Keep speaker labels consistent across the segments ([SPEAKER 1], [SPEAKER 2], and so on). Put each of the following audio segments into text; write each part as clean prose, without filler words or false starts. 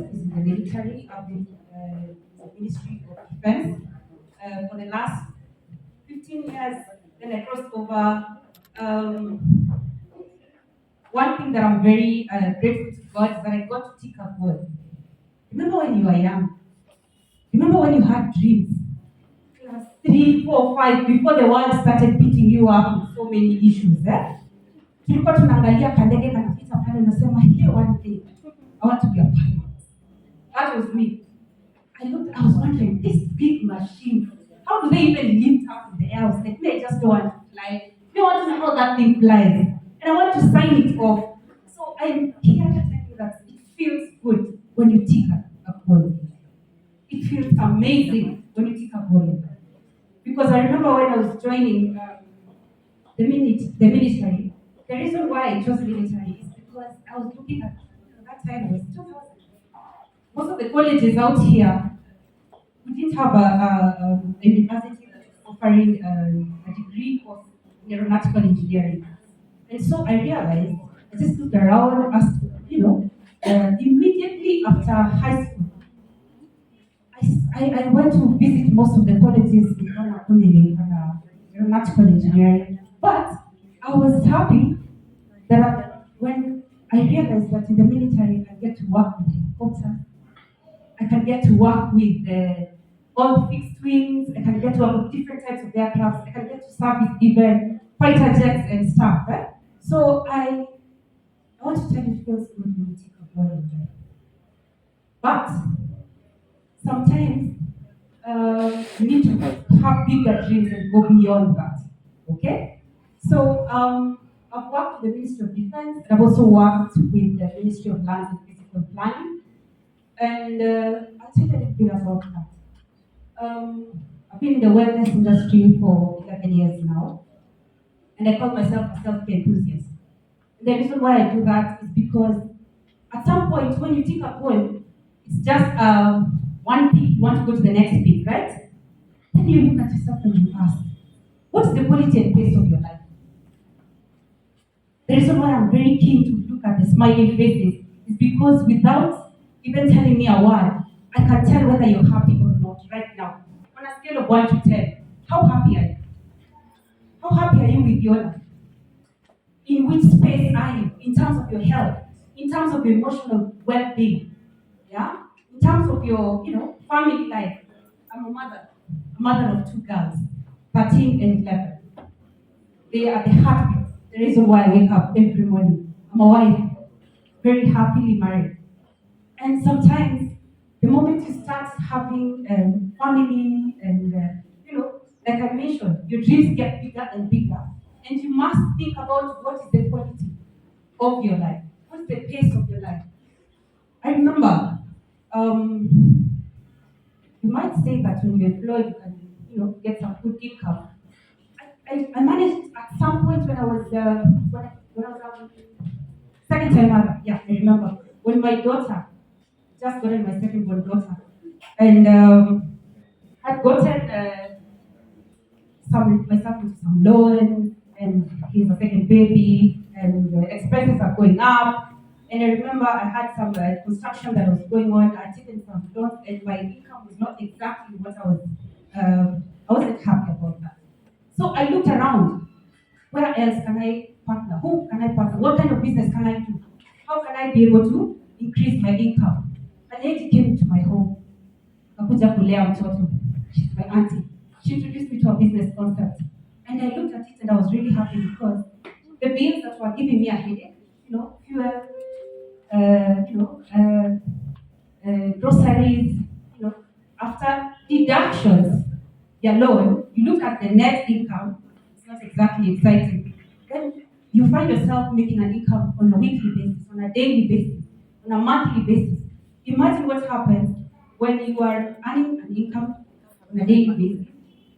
[SPEAKER 1] is in the military. I've been in the Ministry of Defense for the last 15 years. Then I crossed over. Um, One thing that I'm very grateful to God is that I got to take up God. Remember when you were young? Remember when you had dreams? Class 3, 4, 5, before the world started beating you up with so many issues. Tulikuwa tunaangalia kandege kanapita pale unasema, here one day, I want to be a pilot. That was me. I was wondering, this big machine, how do they even lift up in the air? I was like, I just don't want to fly. I want to know how that thing flies. And I want to sign it off. So I'm here to tell you that it feels good when you take a goal. It feels amazing when you take a goal. Because I remember when I was joining the military, the reason why I chose military is because I was looking at that time was 2000. Most of the colleges out here, we didn't have a university that was offering a degree course in aeronautical engineering. And so I realized, I just looked around, asked, immediately after high school, I went to visit most of the colleges in aeronautical engineering. But I was happy that when I realized that in the military I get to work with helicopters, I can get to work with all fixed wings, I can get to work with different types of aircraft, I can get to service even fighter jets and stuff. So I want to tell you it feels good when you take a boy. But sometimes you need to have bigger dreams and go beyond that. Okay? So I've worked with the Ministry of Defense, and I've also worked with the Ministry of Lands and Physical Planning. And I'll tell you a little bit about that. I've been in the wellness industry for 11 years now, and I call myself a self-care enthusiast. And the reason why I do that is because at some point when you take a goal, it's just one peak, you want to go to the next peak, right? Then you look at yourself and you ask, what's the quality and pace of your life? The reason why I'm very keen to look at the smiling faces is because without even telling me a word, I can tell whether you're happy or not right now. On a scale of 1 to 10, how happy are you? How happy are you with your life? In which space are you in terms of your health, in terms of your emotional well-being, yeah? In terms of your, family life. I'm a mother of 2 girls, 13 and 11. They are the heartbeat, the reason why I wake up every morning. I'm a wife, very happily married. And sometimes, the moment you start having family and, like I mentioned, your dreams get bigger and bigger. And you must think about what is the quality of your life. What's the pace of your life? I remember, you might say that when you're employed, you can, get some good income. I managed at some point when I was, when I was second time mother. Yeah, I remember when my daughter just gotten my second born daughter, and had gotten myself into some loans, and he's a second baby, and the expenses are going up. And I remember I had some construction that was going on. I had taken some loans, and my income was not exactly what I wasn't happy about that. So I looked around. Where else can I partner? Who can I partner? What kind of business can I do? How can I be able to increase my income? A lady came to my home. Kakuja kulea mtoto. She's my auntie. She introduced me to a business concept. And I looked at it and I was really happy because the bills that were giving me a headache, fuel, groceries, after deductions, your loan, you look at the net income, it's not exactly exciting. Then you find yourself making an income on a weekly basis, on a daily basis, on a monthly basis. Imagine what happens when you are earning an income on a daily basis,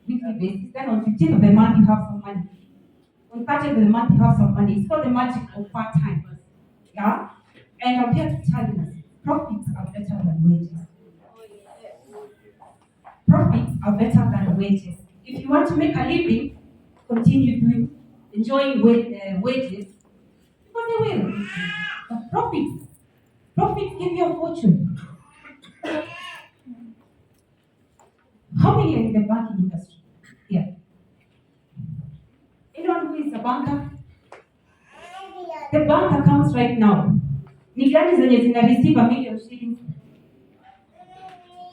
[SPEAKER 1] weekly basis, then on 15th of the month you have some money. On 30th of the month you have some money. It's called the magic of part-time. Yeah? And I'm here to tell you, profits are better than wages. Profits are better than wages. If you want to make a living, continue enjoying wages, because they will. But profits Profits give you a fortune. How many are in the banking industry? Yeah. Anyone who is a banker? The bank accounts right now. Ni gani zenye zina receive a million shillings?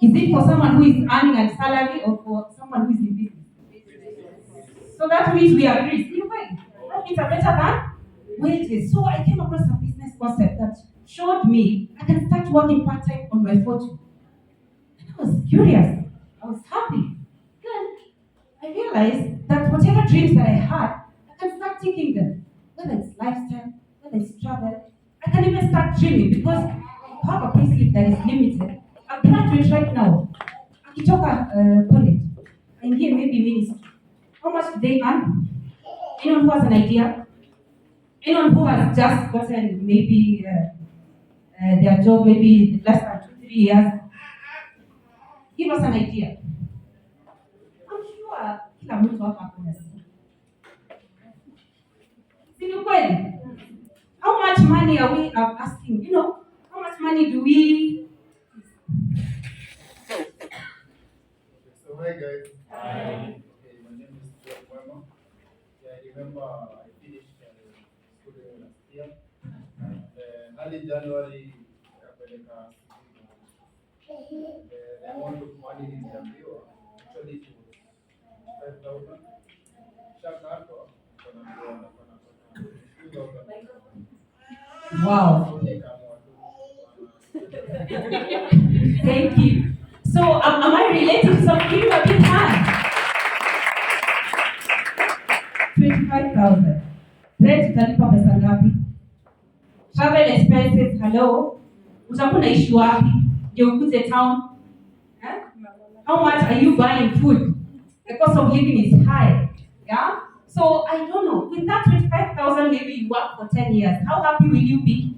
[SPEAKER 1] Is it for someone who is earning a salary or for someone who is in business? So that means we agree. See, why? Profits are better than wages. So I came across a business concept that showed me I can start working part-time on my fortune. And I was curious. I was happy. Then I realized that whatever dreams that I had, I can start taking them. Whether it's lifestyle, whether it's travel, I can even start dreaming because I have a payslip that is limited. I graduate right now. Akitoka college, and here maybe ministry. How much do they earn? Anyone who has an idea? Anyone who has just gotten maybe their job maybe less than 2, 3 years? Give us an idea. I'm sure kila mtu hapa hakuna simu. Si ni kweli? How much money are we asking? How much money do we?
[SPEAKER 2] So hi guys. Hi. Okay, my name is Rhon. Yeah, I remember I finished school last year. Early January, kapeleka the amount of money niliambiwa actually it was 5,000. Shaka hapo wanaambiwa wanafanya 2,000.
[SPEAKER 1] Wow.
[SPEAKER 2] So nikaamua
[SPEAKER 1] Thank you. So am I related to some people a bit high? 25,000. Rent utalipa pesa ngapi? Travel expenses, hello. Utakuwa unaishi wapi? Ndio ukuje town. Eh? How much are you buying food? The cost of living is high. Yeah? So I don't know. With that 25,000, maybe you work for 10 years. How happy will you be?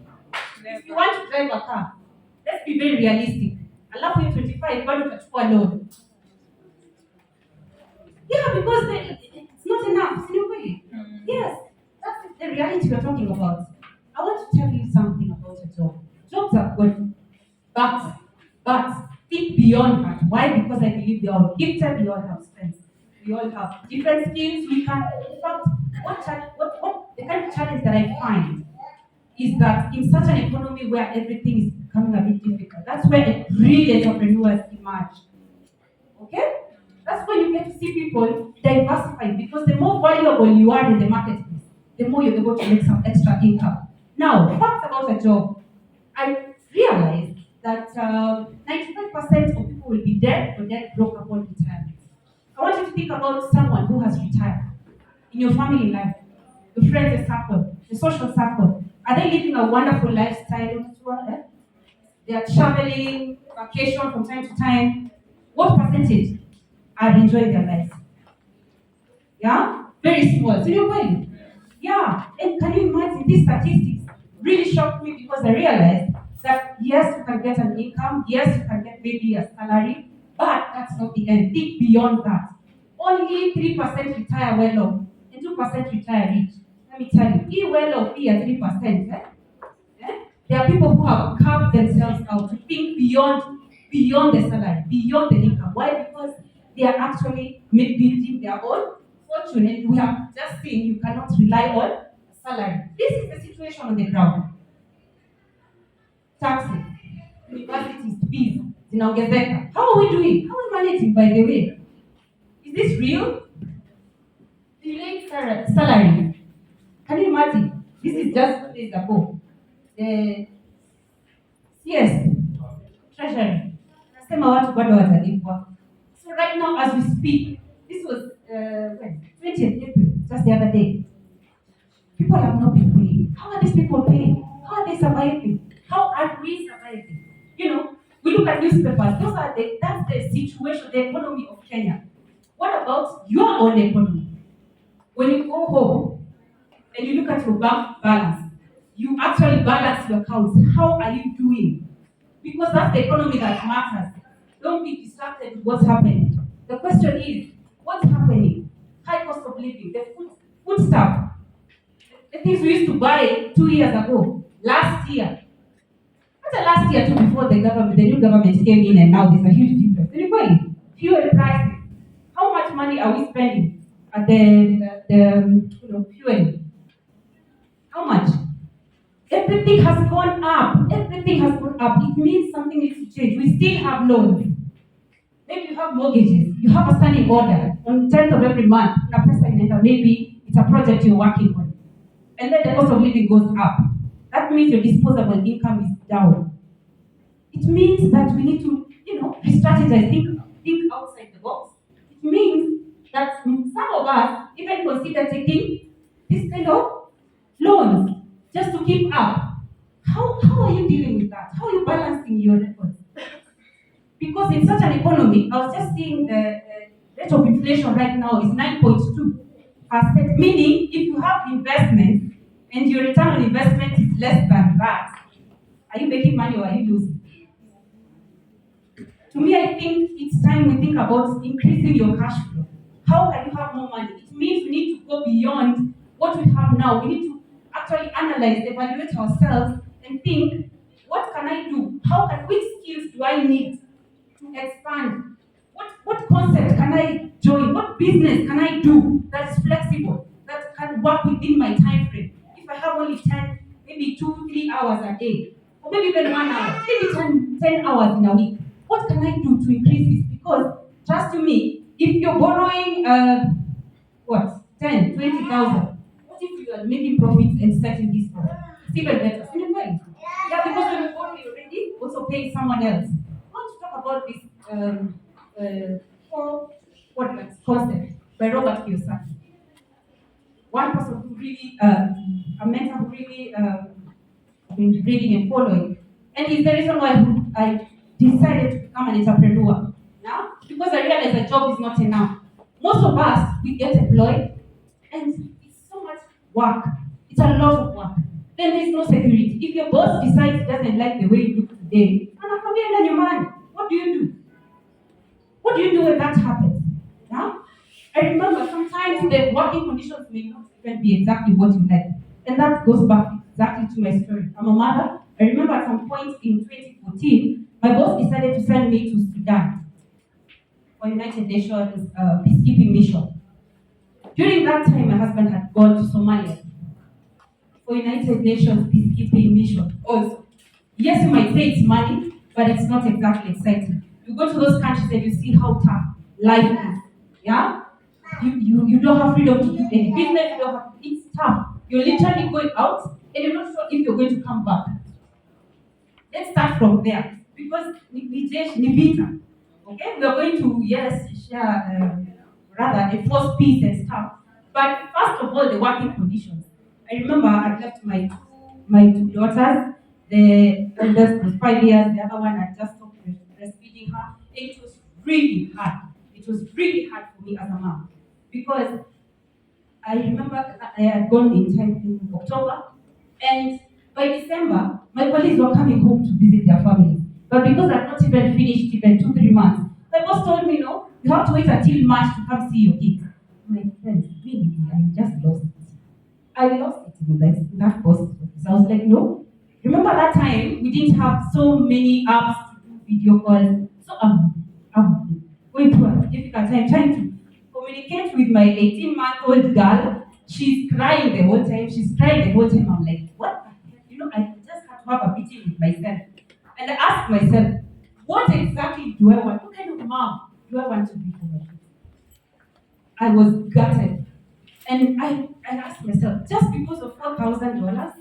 [SPEAKER 1] If you want to drive a car, let's be very realistic. Alafu hiyo 25 bado utachukua loan. Yeah, because it's not enough. See, really? Yes, that's the reality we're talking about. I want to tell you something about a job. Jobs are good, but think beyond that. Why? Because I believe we are all gifted, we all have strengths, we all have different skills. We can, in fact, what the kind of challenge that I find is that in such an economy where everything is becoming a bit difficult, that's where real entrepreneurs emerge. Okay? That's when you get to see people diversify because the more valuable you are in the marketplace, the more you're able to make some extra income. Now, facts about a job. I realized that 95% of people will be dead or dead broke upon retirement. I want you to think about someone who has retired in your family life, the friends circle, the social circle. Are they living a wonderful lifestyle? They are traveling, vacation from time to time. What percentage are enjoying their lives? Yeah? Very small. So you're going. Yeah. And can you imagine these statistics really shocked me because I realized that yes, you can get an income, yes, you can get maybe a salary, but that's not the end. Think beyond that. Only 3% retire well off and 2% retire rich. Let me tell you, be well off, be at 3%. There are people who have carved themselves out to think beyond the salary, beyond the income. Why? Because they are actually building their own fortune. And we have just seen you cannot rely on salary. This is the situation on the ground. Taxes, universities, fees, zinaongezeka. How are we doing? How are we managing, by the way? Is this real? Delayed salary. Can you imagine? This is just 2 days ago. The CS, Treasury, nasema watu bado watalipwa. So right now as we speak, this was when? 20th April, just the other day. People have not been paid. How are these people paid? How are they surviving? How are we surviving? We look at newspapers. That's the situation, the economy of Kenya. What about your own economy? When you go home and you look at your bank balance, you actually balance your accounts. How are you doing? Because that's the economy that matters. Don't be distracted with what's happening. The question is, what's happening? High cost of living, the food stuff, the things we used to buy 2 years ago, last year. After last year too, before the new government came in, and now there's a huge difference. Anyway, fuel prices. How much money are we spending at the fuel? How much? Everything has gone up. Everything has gone up. It means something needs to change. We still have loans. Maybe you have mortgages. You have a standing order on 10th of every month. Maybe it's a project you're working on. And then the cost of living goes up. That means your disposable income is down. It means that we need to, re-strategize, think outside the box. It means that some of us even consider taking this kind of loans just to keep up. How are you dealing with that? How are you balancing your efforts? Because in such an economy, I was just seeing the rate of inflation right now is 9.2%, meaning if you have investment and your return on investment is less than that, are you making money or are you losing? To me, I think it's time we think about increasing your cash flow. How can you have more money? It means we need to go beyond what we have now. We need to actually analyze, evaluate ourselves, and think, what can I do? Which skills do I need to expand? What concept can I join? What business can I do that's flexible, that can work within my time frame? If I have only 10, maybe 2, 3 hours a day, or maybe even 1 hour, maybe 10 hours in a week. What can I do to increase this? Because trust me, if you're borrowing 10, 20,000, what if you are making profits and setting this for? It's even better. See the point? Yeah, because when you borrow, you're already also paying someone else. I want to talk about this four quadrants concept by Robert Kiyosaki. One person who really, a mentor who really I've been reading and following. And it's the reason why I decided to become an entrepreneur. Now, because I realized that job is not enough. Most of us, we get employed, and it's so much work. It's a lot of work. Then there's no security. If your boss decides he doesn't like the way you look today, what do you do? What do you do when that happens? Yeah? I remember sometimes the working conditions may not even be exactly what you like. And that goes back exactly to my story. I'm a mother. I remember at some point in 2014, my boss decided to send me to Sudan for United Nations peacekeeping mission. During that time, my husband had gone to Somalia for United Nations peacekeeping mission also. Yes, you might say it's money, but it's not exactly exciting. You go to those countries and you see how tough life is. Yeah? You don't have freedom to do any business, it's tough. You're literally going out and you're not sure if you're going to come back. Let's start from there. Because ni vita. Okay? We are going to, yes, share, rather enforce peace and stuff. But first of all, the working conditions. I remember I left my 2 daughters. The eldest was 5 years, the other one I just stopped breastfeeding her. It was really hard. It was really hard for me as a mom. Because I remember I had gone in October, and by December, my colleagues were coming home to visit their families. But because I'd not even finished even 2, 3 months, my boss told me, no, you have to wait until March to come see your kids. My friends, really, I just lost it. I lost it in that post office. I was like, no. Remember that time we didn't have so many apps to do video calls. So I'm going through a difficult time trying to communicate with my 18-month-old girl. She's crying the whole time. She's crying the whole time. I'm like, what the heck? I just had to have a meeting with myself. And I asked myself, what exactly do I want? What kind of mom do I want to be for my kids? I was gutted. And I asked myself, just because of $4,000,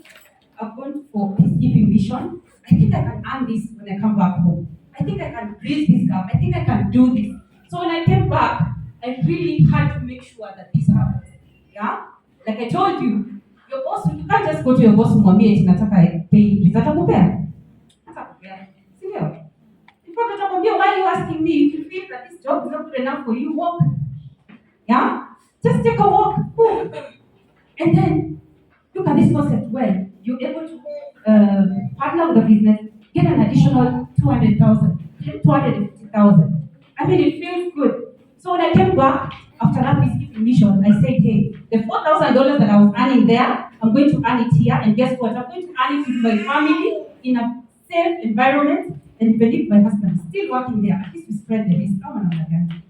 [SPEAKER 1] I've gone for peacekeeping mission. I think I can earn this when I come back home. I think I can bridge this gap. I think I can do this. So when I came back, I really had to make sure that this happens. Yeah? Like I told you, your boss, you can't just go to your boss and mwambie nataka pay please. Atakupea. Atakupea. Sio? In fact, atakwambia, why are you asking me? If you feel that this job is not good enough for you, walk. Yeah? Just take a walk. Boom. And then look at this concept where you're able to partner with the business, get an additional 200,000, 250,000. I mean, it feels good. So when I came back after that peacekeeping mission, I said, hey, the $4,000 that I was earning there, I'm going to earn it here. And guess what? I'm going to earn it with my family in a safe environment, and even if my husband is still working there, at least we spread the risk. Come on, again.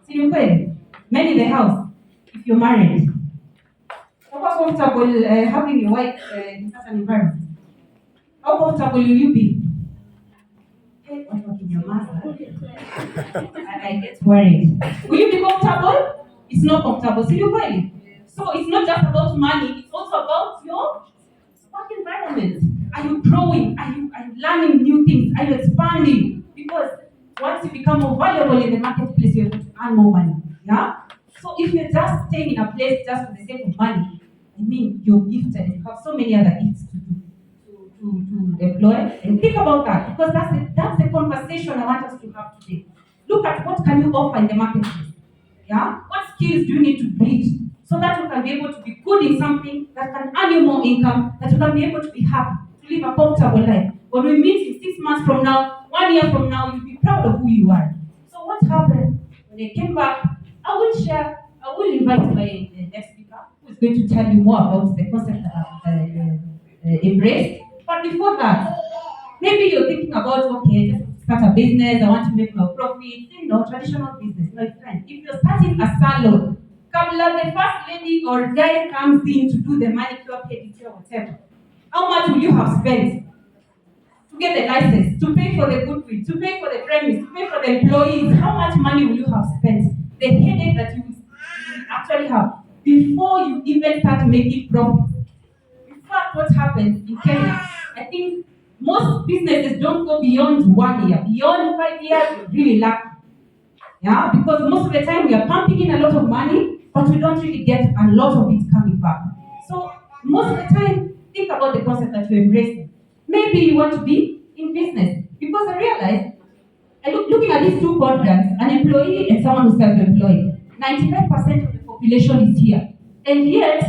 [SPEAKER 1] See, you men in the house, if you're married, how comfortable having your wife in such an environment? How comfortable will you be? Hey, what about in your mother? I get worried. Will you be comfortable? It's not comfortable. See, you So it's not just about money, it's also about your work environment. Are you growing? Are you learning new things? Are you expanding? Because once you become more valuable in the marketplace, you're going to earn more money. Yeah? So if you're just staying in a place just for the sake of money, I mean, you're gifted. You have so many other gifts to employ. And think about that, because that's the conversation I want us to have today. Look at what can you offer in the marketplace. Yeah? What skills do you need to build so that you can be able to be good in something that can earn you more income, that you can be able to be happy, to live a comfortable life. When we meet in 6 months from now, 1 year from now, you'll be proud of who you are. So what happened? When I came back, I will invite my next speaker who is going to tell you more about the concept that I've embraced. But before that, maybe you're thinking about, okay, just start a business, I want to make my profit, traditional business. My friend, if you're starting a salon, Kabla, the first lady or guy comes in to do the manicure, pedicure, whatever, how much will you have spent to get the license, to pay for the goodwill, to pay for the premise, to pay for the employees? How much money will you have spent? The headache that you will actually have before you even start making profit. In fact, what happens in Kenya, I think most businesses don't go beyond 1 year. Beyond 5 years, you're really lucky. Yeah, because most of the time we are pumping in a lot of money, but we don't really get a lot of it coming back. So most of the time, think about the concept that you're embracing. Maybe you want to be in business, because I realized, looking at these two quadrants, an employee and someone who's self-employed, 95% of the population is here. And yet,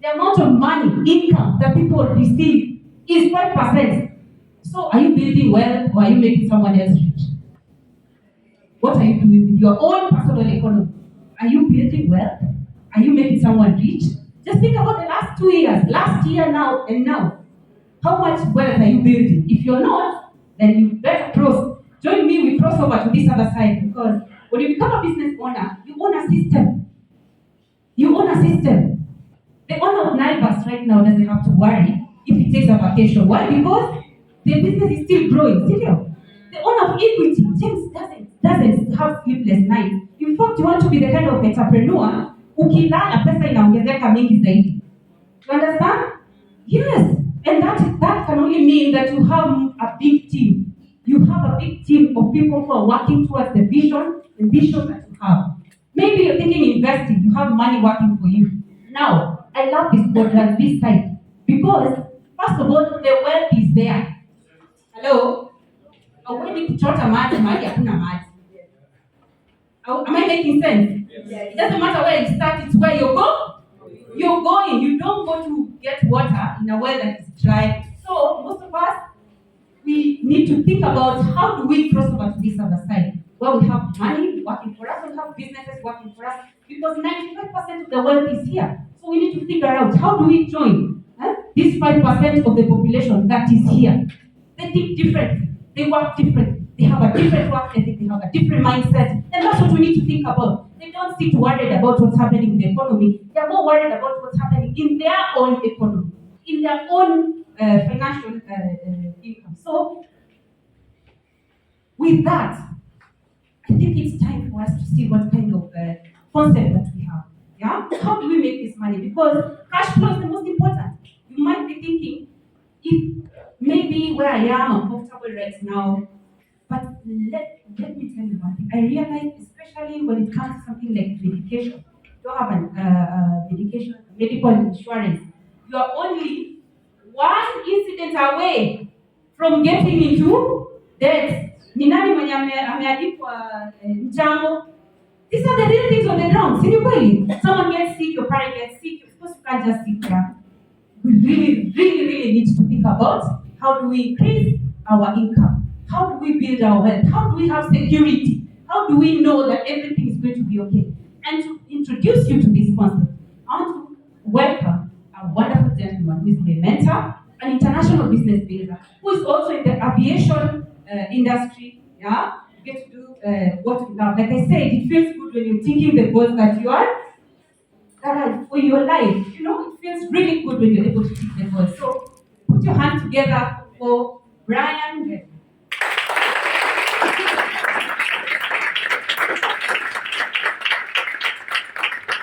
[SPEAKER 1] the amount of money, income that people receive is 5%. So are you building wealth, or are you making someone else rich? What are you doing with your own personal economy? Are you building wealth? Are you making someone rich? Just think about the last 2 years, last year, now, and now. How much wealth are you building? If you're not, then you better join me, we cross over to this other side, because when you become a business owner, you own a system. You own a system. The owner of Naivas right now doesn't have to worry if he takes a vacation. Why? Because the business is still growing. Serious. The owner of Equity, James, doesn't have sleepless nights. In fact, you want to be the kind of entrepreneur ukilala pesa inaongezeka mingi zaidi. You understand? Yes. And that can only mean that you have a big team. You have a big team of people who are working towards the vision that you have. Maybe you're thinking investing, you have money working for you. Now, I love this quadrant, this side, because first of all, the wealth is there. Hello? Hauendi kuchota maji mahali hakuna maji. Am I making sense? Yes. It doesn't matter where you start, it's where you go. You're going. You don't go to get water in a well that is dry. So most of us, we need to think about how do we cross over to this other side, where we have money working for us, we have businesses working for us, because 95% of the wealth is here. So we need to figure out how do we join this 5% of the population that is here. They think differently. They work differently. They have a different work ethic. They have a different mindset. And that's what we need to think about. They don't sit worried about what's happening in the economy. They're more worried about what's happening in their own economy, in their own financial income. So, with that, I think it's time for us to see what kind of concept that we have. Yeah? How do we make this money? Because cash flow is the most important. You might be thinking, if maybe where I am, I'm comfortable right now, but let me tell you one thing. I realize, especially when it comes to something like medication, you have a medical insurance. You are only one incident away from getting into debt. Ni nani mwenye ameandikwa mchango? These are the real things on the ground. See, someone gets sick, your parent gets sick, of course you can't just sit there. We really need to think about how do we increase our income? How do we build our wealth? How do we have security? How do we know that everything is going to be okay? And to introduce you to this concept, I want to welcome a wonderful gentleman who is my mentor. an international business builder who is also in the aviation industry. Yeah, you get to do what you love. Like I said, it feels good when you're thinking the goals that you are that are for your life. You know, it feels really good when you're able to hit the goals. So put your hands together for Brian.